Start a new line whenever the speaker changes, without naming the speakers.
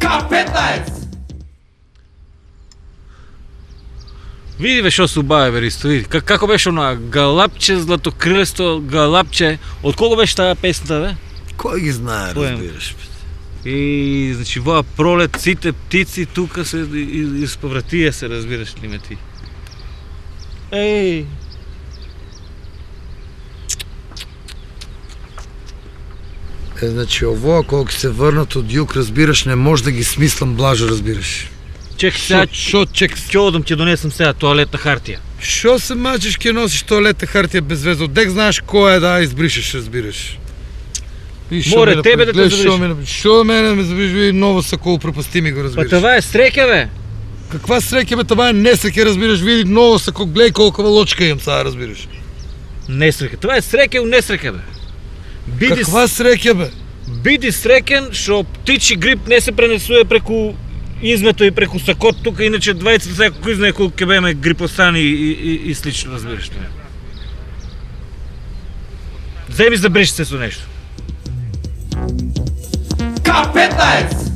K15!
Види бе шо се убаве бе Ристо, види. Како беше она галапче, златокрилесто галапче. Од кого беше таа песната бе?
Кој ги знае,
Поем.
разбираш?
И значи во пролет сите птици тука се исповратија се, разбираш ли ме ти. Еј.
Значи, ово, кога се врнат од југ, разбираш, не може да ги смислам блажо, разбираш.
Чек сега,
Шо чек?
ќе одам ќе донесам сега тоалетна хартија.
Шо се мачиш, ќе носиш тоалетна хартија без веза? Дек знаеш која е да избришеш, разбираш.
Море, тебе да те забриши.
Шо мене ме забриши, види ново сако пропусти ми го,
Па
разбираш.
това е среќа бе.
Каква среќа бе, това е несреќа, разбираш, види ново сако, гледај колку лочка имам сега, разбираш.
Несреќа. Това е среќа у несреќа бе. Биди
Каква среќа бе?
Биди среќен што птичи грип не се пренесува преку измето и преку сакот тука, иначе двајцата сега кој знае колку ќе беме грипостани и слично, разбираш ли. Земи забриши се со нешто.
K15!